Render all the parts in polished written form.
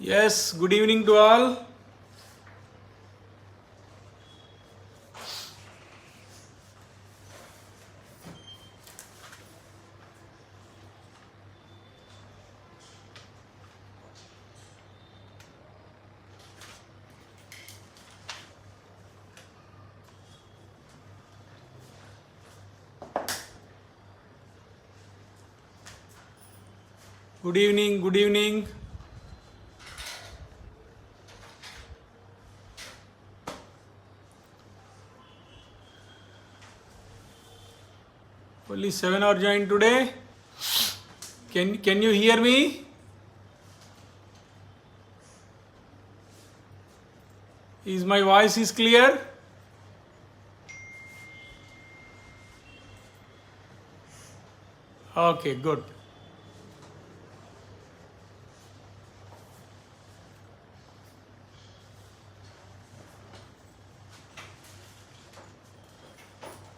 Yes, good evening to all. Good evening, good evening. Only 7 are joined today. Can you hear me? Is my voice is clear? Okay, good.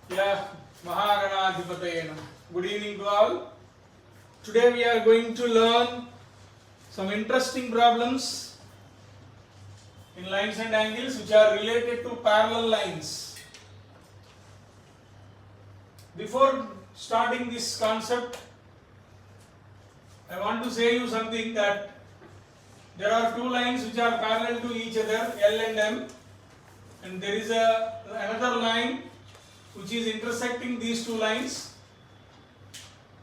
Yeah, Mahaganadhipatayena. Good evening to all. Today we are going to learn some interesting problems in lines and angles which are related to parallel lines. Before starting this concept, I want to say you something that there are two lines which are parallel to each other, L and M, and there is another line which is intersecting these two lines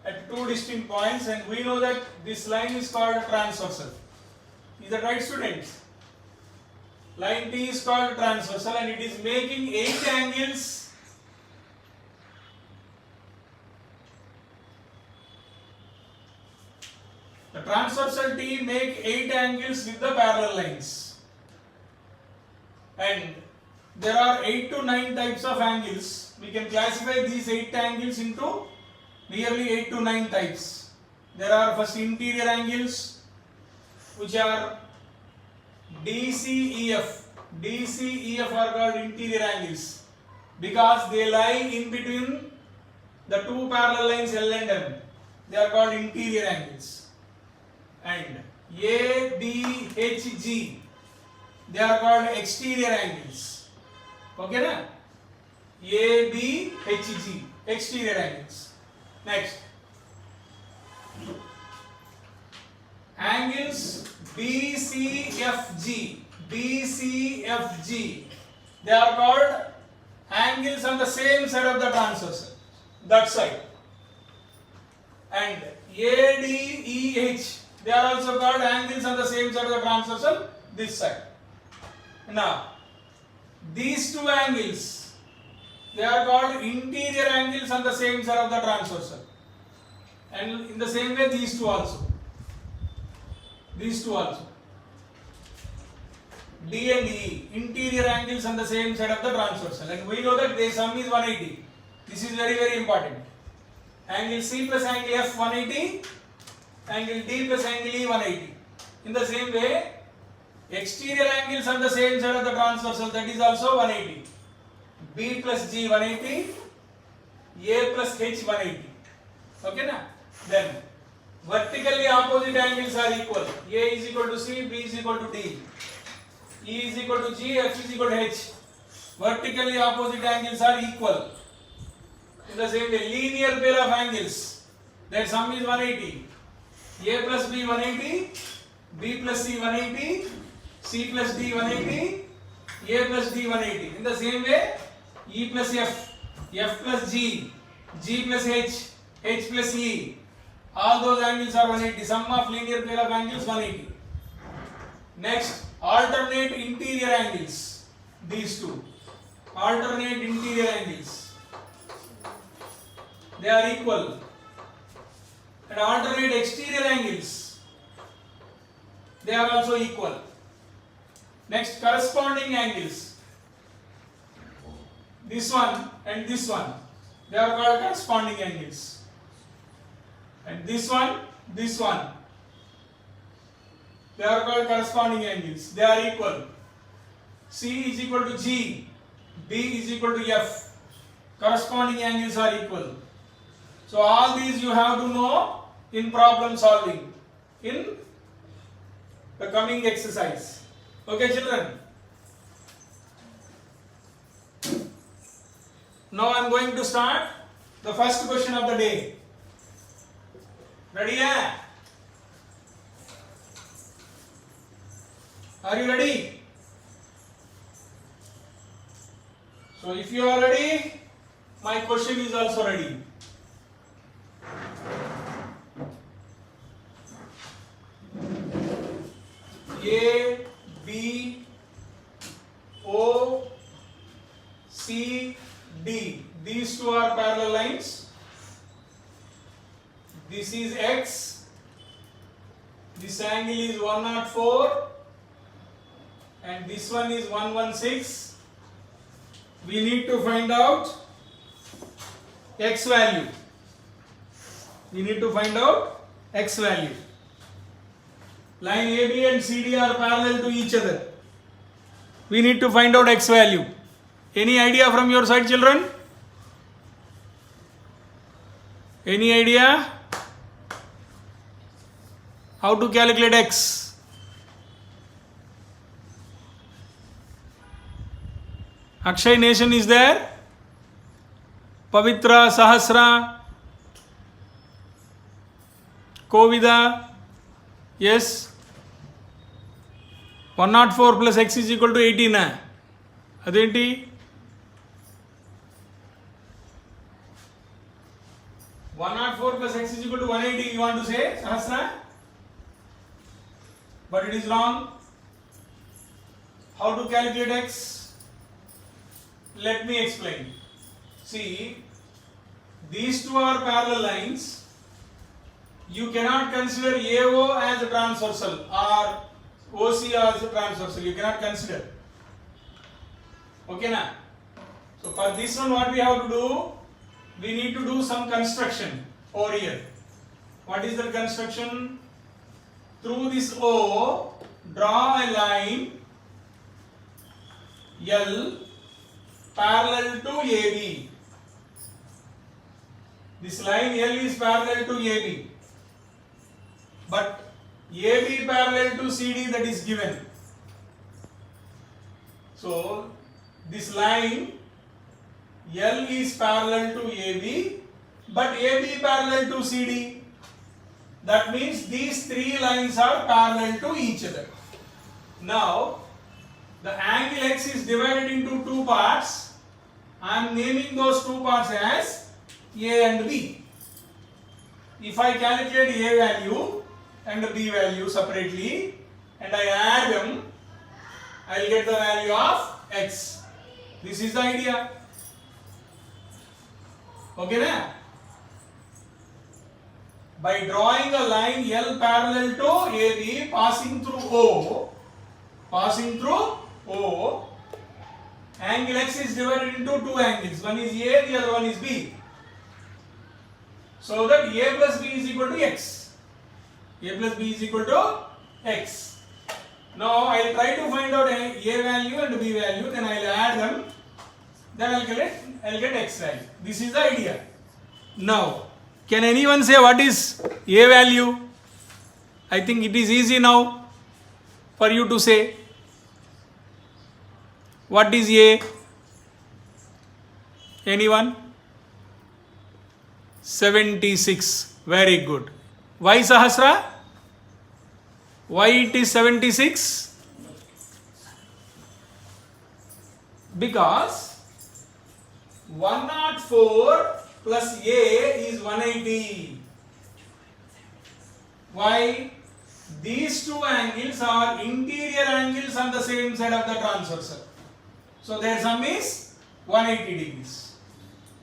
at two distinct points, and we know that this line is called transversal. Is that right, students? Line T is called transversal and it is making 8 angles. The transversal T make 8 angles with the parallel lines, and there are 8 to 9 types of angles. We can classify these 8 angles into nearly 8 to 9 types. There are first interior angles which are DCEF. DCEF are called interior angles because they lie in between the two parallel lines L and M. They are called interior angles. And ABHG, they are called exterior angles. Okay na? ABHG, exterior angles. Next, angles BCFG. BCFG, they are called angles on the same side of the transversal, that side. And ADEH, they are also called angles on the same side of the transversal, this side. Now, these two angles, they are called interior angles on the same side of the transversal. And in the same way, these two also. These two also. D and E, interior angles on the same side of the transversal. And we know that their sum is 180. This is very, very important. Angle C plus angle F 180. Angle D plus angle E 180. In the same way, exterior angles on the same side of the transversal, that is also 180. B plus G 180, A plus H 180. Okay na? Then vertically opposite angles are equal. A is equal to C, B is equal to D. E is equal to G, F is equal to H. Vertically opposite angles are equal. In the same way, linear pair of angles, their sum is 180. A plus B 180, B plus C 180, C plus D 180, A plus D 180. In the same way, E plus F, F plus G, G plus H, H plus E, all those angles are 180. Sum of linear pair of angles 180. Next, alternate interior angles. These two. Alternate interior angles. They are equal. And alternate exterior angles, they are also equal. Next, corresponding angles. This one and this one, they are called corresponding angles. And this one, they are called corresponding angles. They are equal. C is equal to G, B is equal to F. Corresponding angles are equal. So all these you have to know in problem solving. In the coming exercise. Okay, children. Now I am going to start the first question of the day. Ready? Yeah? Are you ready? So if you are ready, my question is also ready. A, B, O, C, D. These two are parallel lines. This is X. This angle is 104 and this one is 116. We need to find out X value. We need to find out X value. Line AB and CD are parallel to each other. We need to find out X value. Any idea from your side, children? Any idea? How to calculate X? Akshay Nation is there? Pavitra, Sahasra, Kovida, yes? 104 plus X is equal to 18. Adenti? 104 plus X is equal to 180, you want to say, Sahasra? But it is wrong. How to calculate X? Let me explain. See, these two are parallel lines. You cannot consider AO as a transversal or OC as a transversal. You cannot consider. Okay, na? So for this one, what we have to do? We need to do some construction over here. What is the construction? Through this O, draw a line L parallel to AB. This line L is parallel to AB. But AB parallel to CD, that is given. So this line L is parallel to AB, but AB parallel to CD. That means these three lines are parallel to each other. Now, the angle X is divided into two parts. I am naming those two parts as A and B. If I calculate A value and B value separately and I add them, I will get the value of X. This is the idea. Okay, na? By drawing a line L parallel to AB passing through O, angle X is divided into two angles. One is A, the other one is B. So that A plus B is equal to X. A plus B is equal to X. Now I will try to find out A value and B value, then I will add them, then I will get X value. This is the idea. Now, can anyone say what is A value? I think it is easy now for you to say. What is A? Anyone? 76. Very good. Why, Sahasra? Why it is 76? Because 104 plus A is 180. Why? These two angles are interior angles on the same side of the transversal. So their sum is 180 degrees.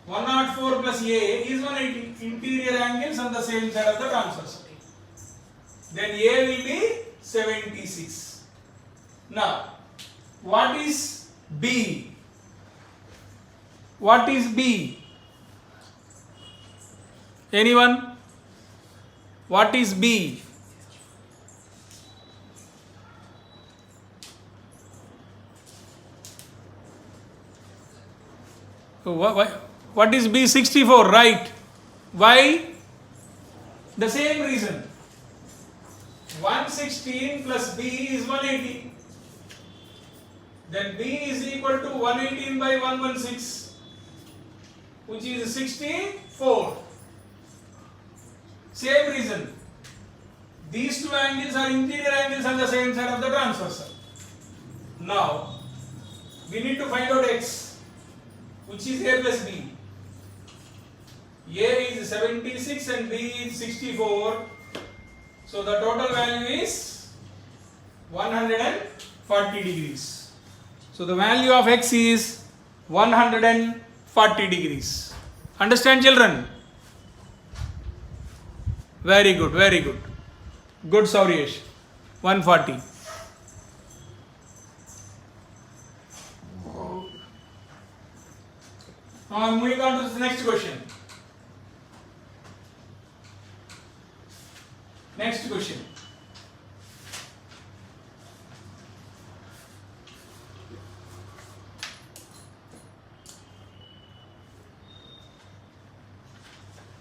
104 plus A is 180 interior angles on the same side of the transversal. Then A will be 76. Now, what is B? What is B? Anyone? What is B? What is B? 64, right? Why? The same reason. 116 plus B is 180. Then B is equal to 118 by 116, which is 64. Same reason. These two angles are interior angles on the same side of the transversal. Now, we need to find out x, which is a plus b. A is 76 and b is 64. So the total value is 140 degrees. So the value of x is 140 degrees. Understand, children? Very good, very good. Good, Sauryesh. 140. Now I am moving on to the next question. Next question.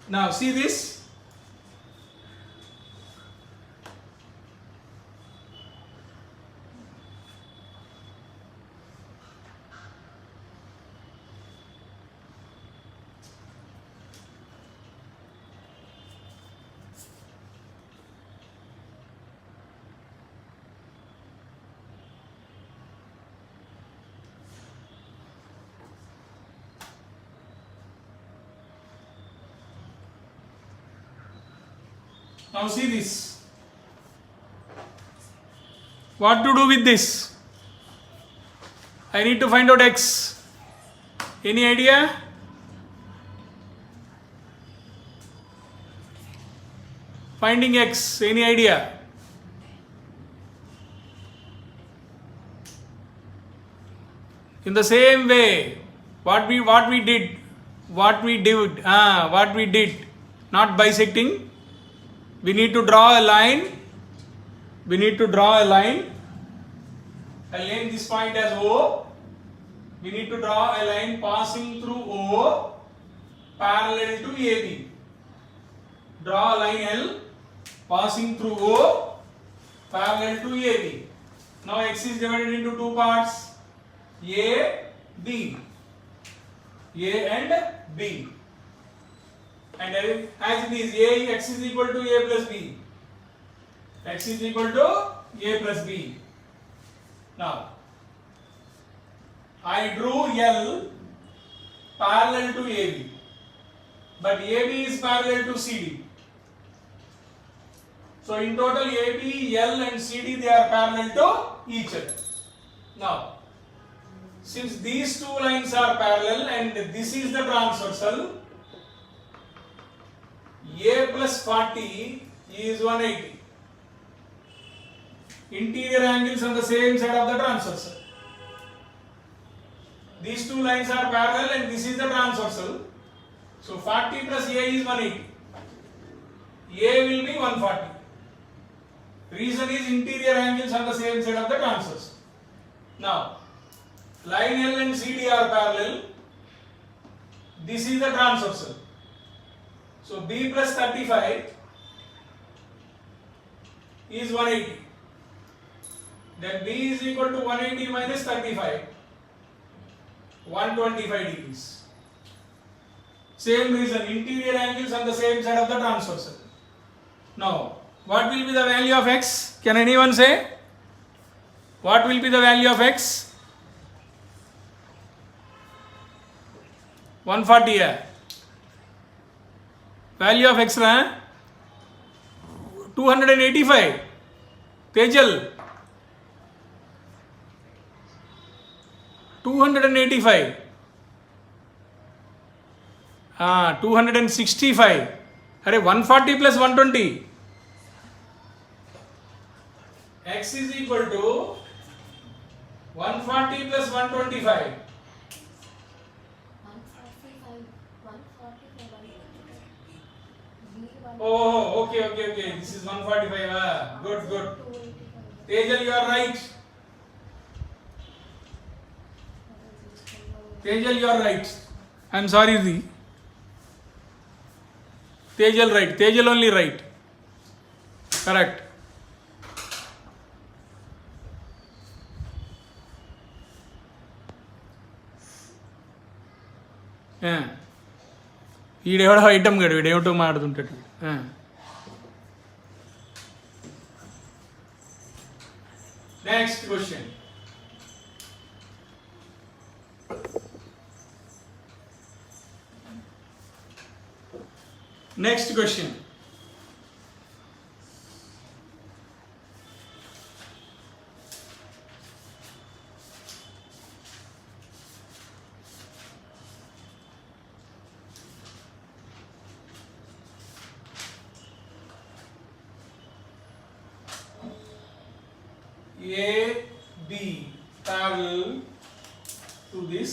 Now see this. Now see this. What to do with this? I need to find out x. Any idea? Finding x. Any idea? In the same way, what we did, not bisecting. We need to draw a line. I'll name this point as O. We need to draw a line passing through O parallel to AB. Draw a line L passing through O parallel to AB. Now x is divided into two parts, A, B. A and B. And as it is A, x is equal to A plus B. X is equal to A plus B. Now, I drew L parallel to AB. But AB is parallel to CD. So, in total AB, L and CD, they are parallel to each other. Now, since these two lines are parallel and this is the transversal, A plus 40 is 180. Interior angles on the same side of the transversal. These two lines are parallel and this is the transversal. So 40 plus A is 180. A will be 140. Reason is interior angles on the same side of the transversal. Now, line L and CD are parallel. This is the transversal. So B plus 35 is 180. Then B is equal to 180 minus 35, 125 degrees. Same reason, interior angles on the same side of the transversal. Now, what will be the value of x? Can anyone say? What will be the value of x? 140. Yeah. Value of x, 285. Tejal. 285. 265. Arey 140 plus 120. X is equal to 140 plus 125. Oh, okay. This is 145. Good. Tejal, you are right. Tejal, you are right. I am sorry, Tejal right. Tejal only right. Correct. వీడెవడో item గడు వీడేమిటో మాడుతుంటాడు. Next question. Next question. AB parallel to this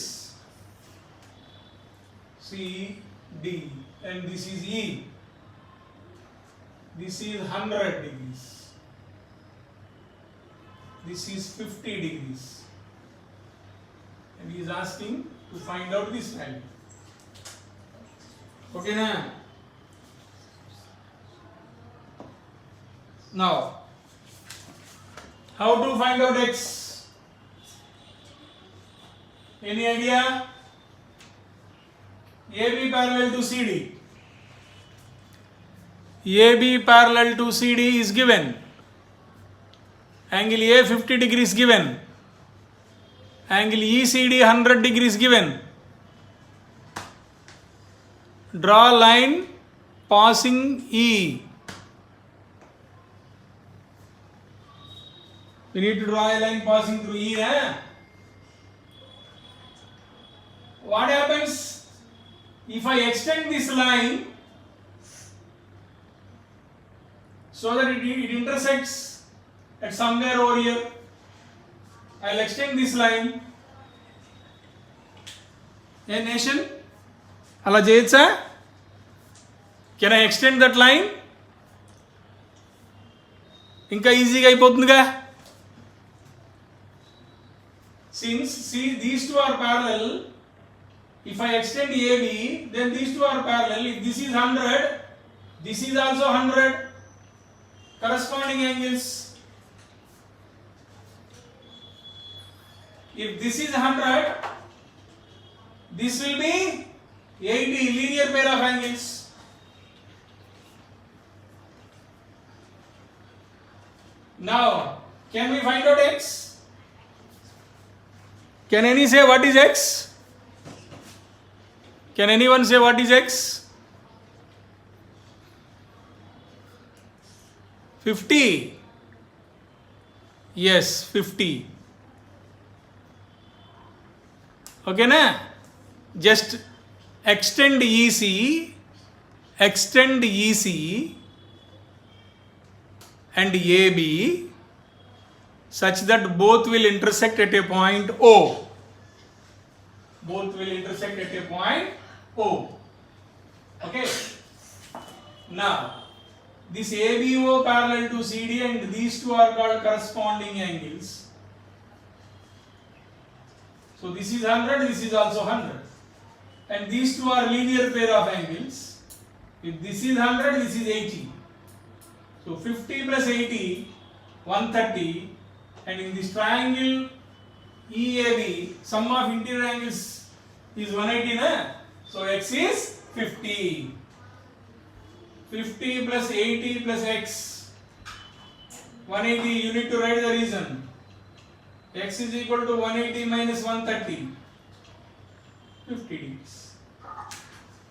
CD and this is E. This is 100 degrees. This is 50 degrees. And he is asking to find out this value. Okay na? Now how to find out x? Any idea? AB parallel to CD. AB parallel to CD is given. Angle A 50 degrees given. Angle ECD 100 degrees given. Draw line passing E. We need to draw a line passing through E. What happens if I extend this line so that it intersects at somewhere over here? I'll extend this line. Hey nation, ala cheyocha? Can I extend that line? Inka easy ga ayipothundiga. Since these two are parallel, if I extend AB, then these two are parallel. If this is 100, this is also 100. Corresponding angles. If this is 100, this will be 80, linear pair of angles. Now, can we find out x? Can any say what is x? Can anyone say what is x? 50. Yes, 50. Okay na? Just extend EC and AB such that both will intersect at a point O. Both will intersect at a point O. Okay. Now, this ABO parallel to CD and these two are called corresponding angles. So this is 100, this is also 100. And these two are linear pair of angles. If this is 100, this is 80. So 50 plus 80, 130. And in this triangle EAB, sum of interior angles is 180 na? So x is 50. 50 plus 80 plus x. 180, you need to write the reason. X is equal to 180 minus 130. 50 degrees.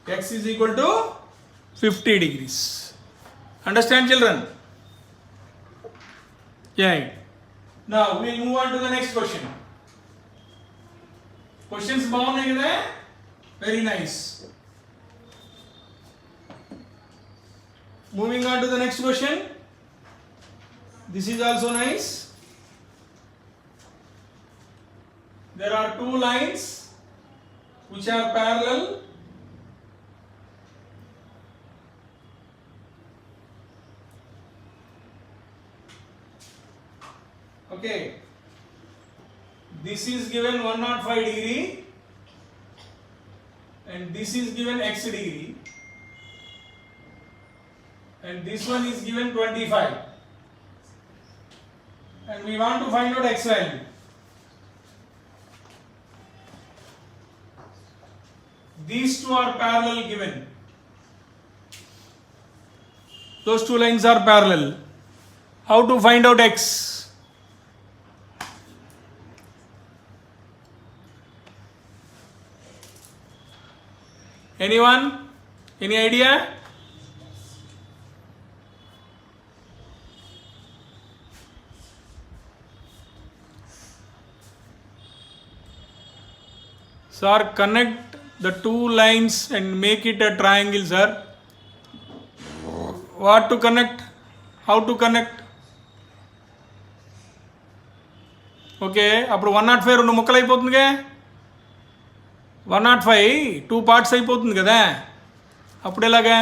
X is equal to 50 degrees. Understand, children? Yeah. Now we'll move on to the next question. Questions బాగున్నాయి కదా? Very nice. Moving on to the next question. This is also nice. There are two lines which are parallel. Okay. This is given 105 degree and this is given x degree and this one is given 25 and we want to find out x value. these two are parallel given. Those two lines are parallel. How to find out x? Anyone? Any idea? Sir, connect the two lines and make it a triangle, sir. What to connect? How to connect? Okay అప్పుడు 105 రెండు ముక్కలు అయిపోతుందిగా 105 2 parts అయిపోతుంది కదా అప్పుడు ఎలాగా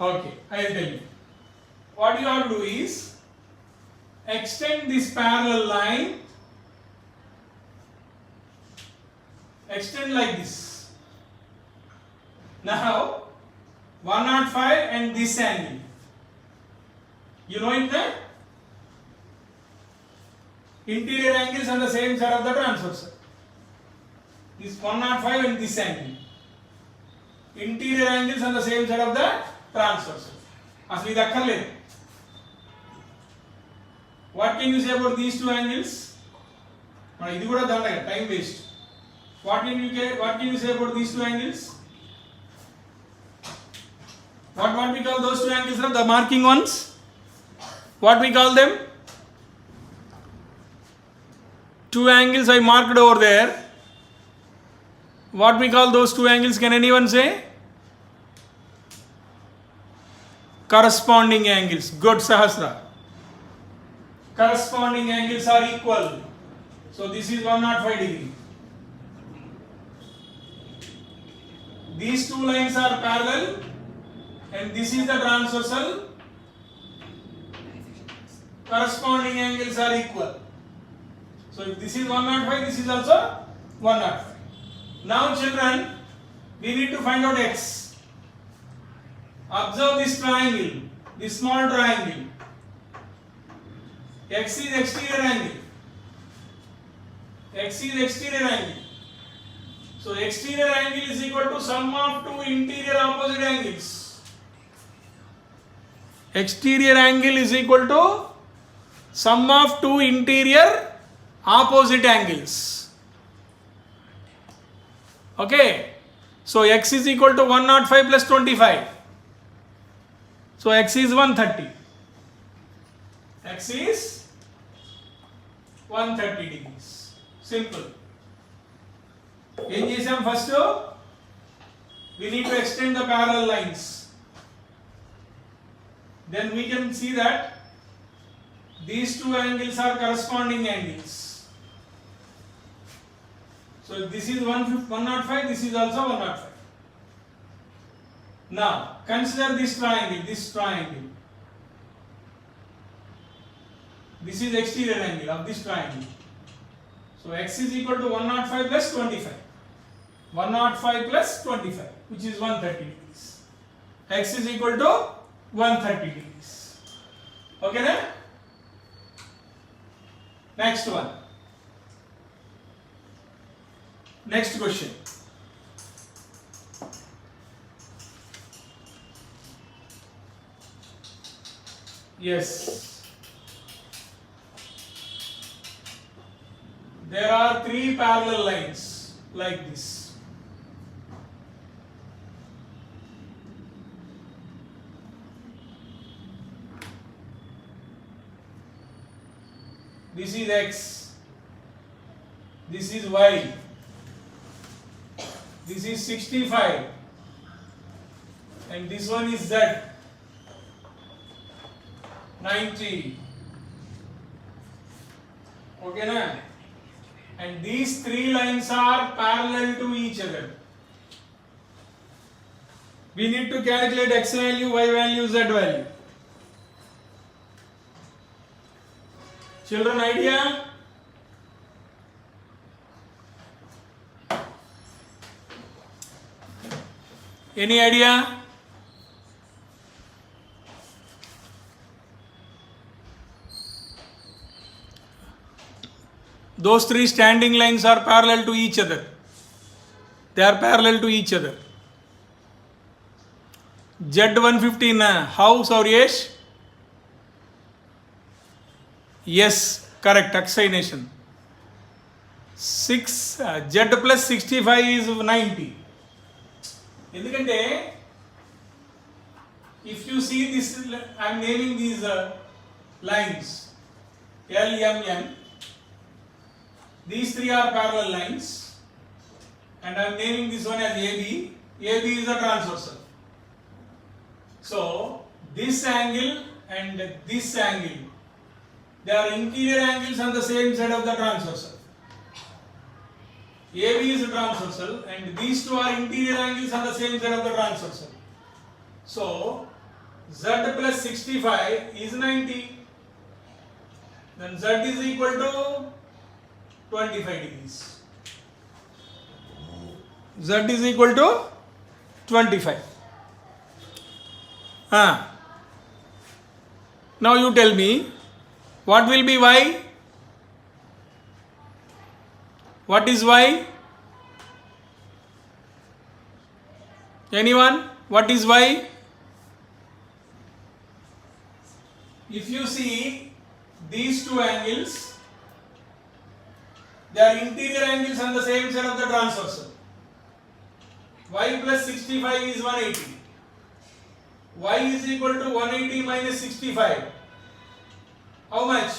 Okay, I will tell you. What you have to do is extend this parallel line, extend like this. Now 105 and this angle. You know it there? Interior angles on the same side of the transversal. This 105 and this angle. Interior angles on the same side of the transversal. అసలు ఇది అక్కర్లేదు. What can you say about these two angles? ఇది కూడా దండగా time waste. What can you say about these two angles? What we call those two angles? The marking ones. What we call them? Two angles I marked over there. What we call those two angles? Can anyone say? Corresponding angles. Good, Sahasra. Corresponding angles are equal. So this is 105 degree. These two lines are parallel and this is the transversal. Corresponding angles are equal. So if this is 105, this is also 105. Now children, we need to find out x. Observe this triangle, this small triangle. X is exterior angle. X is exterior angle. So exterior angle is equal to sum of two interior opposite angles. Exterior angle is equal to sum of two interior opposite angles. Okay. So x is equal to 105 plus 25. So x is 130. X is 130 degrees. Simple. Em chesam first? We need to extend the parallel lines. Then we can see that these two angles are corresponding angles. So if this is 105, this is also 105. Now consider this triangle, This is exterior angle of this triangle. So x is equal to 105 plus 25. 105 plus 25, which is 130 degrees. X is equal to 130 degrees. Okay then? Next one. Next question. Yes. There are three parallel lines like this. This is x, this is y, this is 65 and this one is z, 90. Okay na? And these three lines are parallel to each other. We need to calculate x value, y value, z value. Children, idea? Any idea? Those three standing lines are parallel to each other. They are parallel to each other. Z115, how, Sauryesh? Yes, correct, acceleration. 6, Z plus 65 is 90. ఎందుకంటే if you see this, I am naming these lines L, M, N. These three are parallel lines, and I am naming this one as AB. AB is a transversal. So this angle and this angle, they are interior angles on the same side of the transversal. AB is a transversal, and these two are interior angles on the same side of the transversal. So Z plus 65 is 90. Then Z is equal to 25 degrees. Z is equal to 25. Now you tell me, what will be Y? What is Y? Anyone? What is Y? If you see these two angles, they are interior angles on the same side of the transversal. Y plus 65 is 180. Y is equal to 180 minus 65. How much?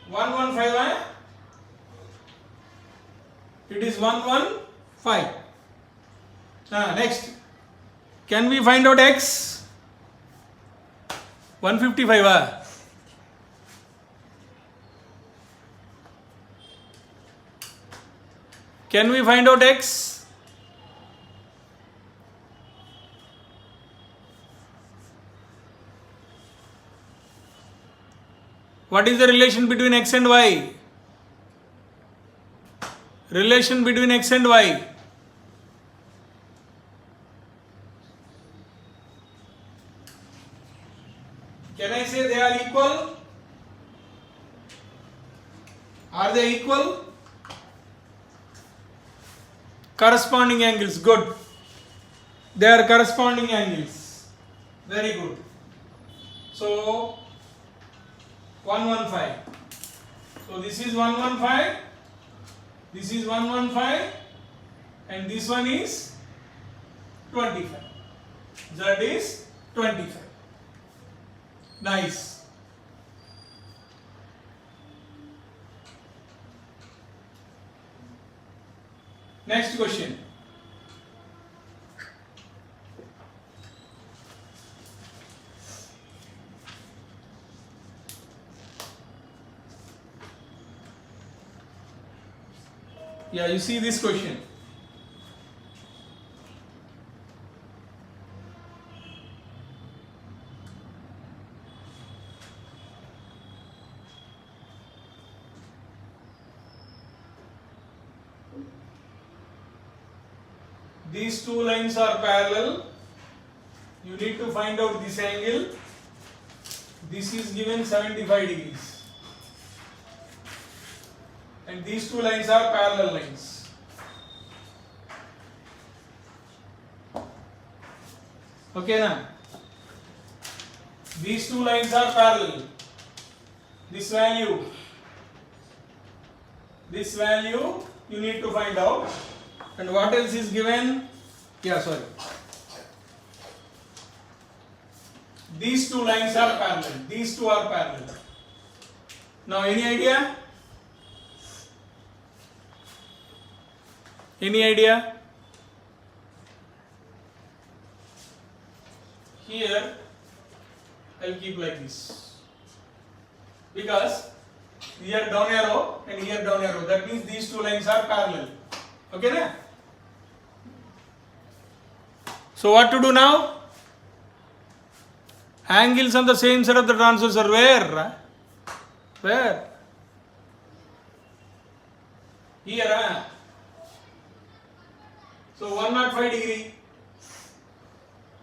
115. It is 115. Next, can we find out X? 155. Can we find out X? What is the relation between X and Y? Relation between X and Y. Can I say they are equal? Are they equal? Corresponding angles, good. They are corresponding angles. Very good. So 115. So this is 115. This is 115, and this one is 25. Z is 25. Nice. Next question. Yeah, you see this question. These two lines are parallel. You need to find out this angle. This is given 75 degrees. And these two lines are parallel lines. Okay, now these two lines are parallel. This value you need to find out. And what else is given? Yeah, sorry. These two lines are parallel. These two are parallel. Now, any idea? Any idea? Here, I'll keep like this. Because here down arrow and here down arrow. That means these two lines are parallel. Okay, na? So what to do now? Angles on the same side of the transversal. Where? Where? Here. So 105 degree.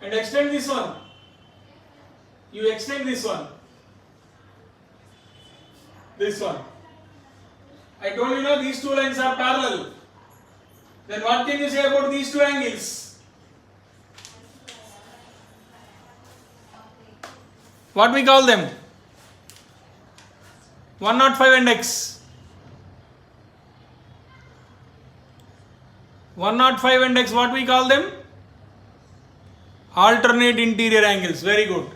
And extend this one. You extend this one. This one. I told you now these two lines are parallel. Then what can you say about these two angles? What we call them? 105 and x. 105 and x, what we call them? Alternate interior angles. Very good.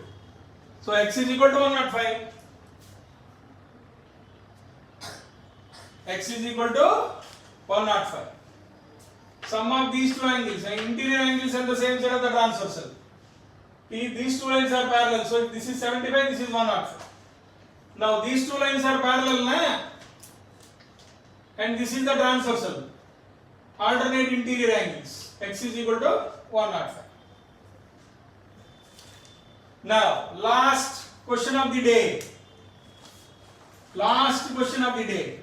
So x is equal to 105. X is equal to 105. Sum of these two angles, and interior angles are the same side of the transversal. These two lines are parallel. So if this is 75, this is 105. Now these two lines are parallel, na? And this is the transversal. Alternate interior angles. X is equal to 105. Now, last question of the day. Last question of the day.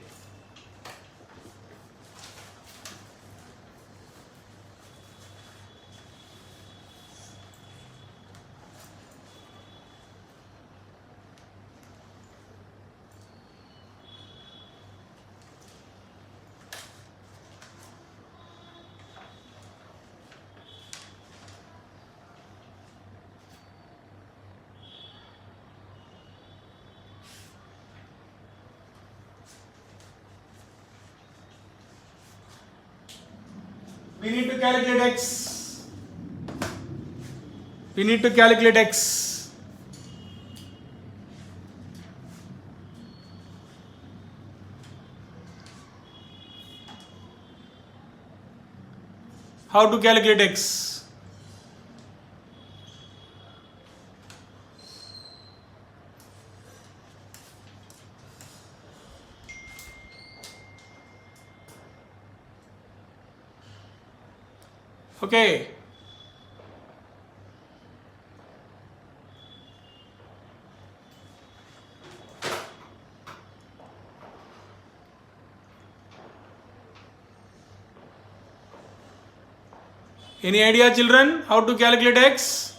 We need to calculate x. We need to calculate x. How to calculate x? Okay. Any idea, children, how to calculate x?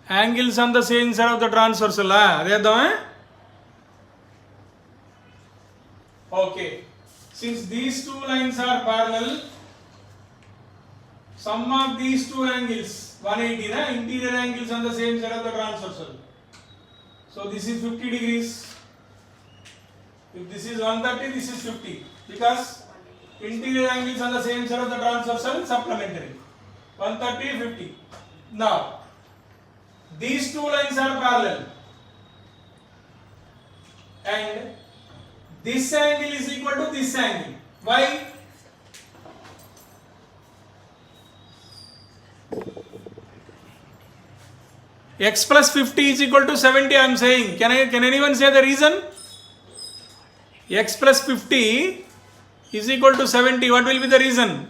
Angles on the same side of the transversal. Okay. Since these two lines are parallel, sum of these two angles 180, interior angles on the same side of the transversal. So this is 50 degrees. If this is 130, this is 50. Because interior angles on the same side of the transversal supplementary. 130, 50. Now, these two lines are parallel. And this angle is equal to this angle. Why? X plus 50 is equal to 70, I am saying. Can anyone say the reason? X plus 50 is equal to 70. What will be the reason?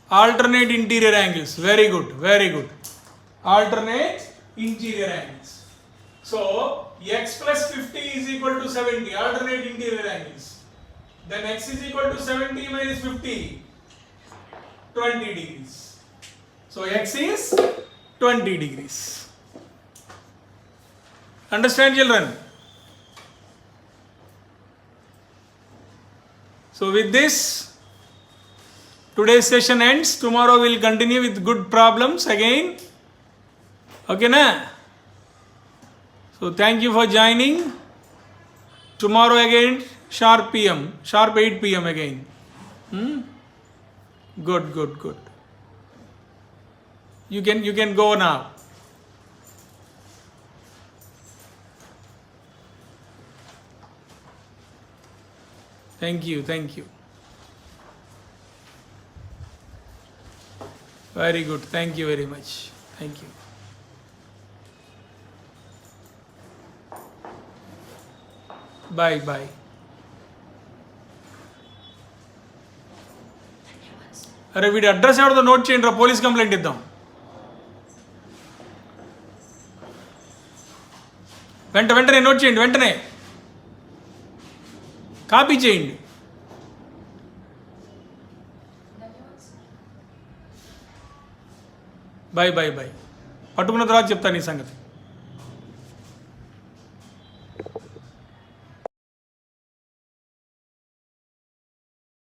Alternate interior angles. Very good. Very good. Alternate interior angles. So, x plus 50 is equal to 70. Alternate interior angles. Then x is equal to 70 minus 50. 20 degrees. So, x is 20 degrees. Understand, children? So, with this, today's session ends. Tomorrow we will continue with good problems again. Okay, na? So thank you for joining. Tomorrow again, sharp 8 p.m. again. Good, good, good. You can go now. Thank you, thank you. Very good. Thank you very much. Thank you. Bye bye. అరే వీడి address ఎవరితో note చేయండి రా, police complaint ఇద్దాం. వెంటనే note చేయండి, వెంటనే copy చేయండి. Bye bye bye. పట్టుకున్న తర్వాత చెప్తాను ఈ సంగతి.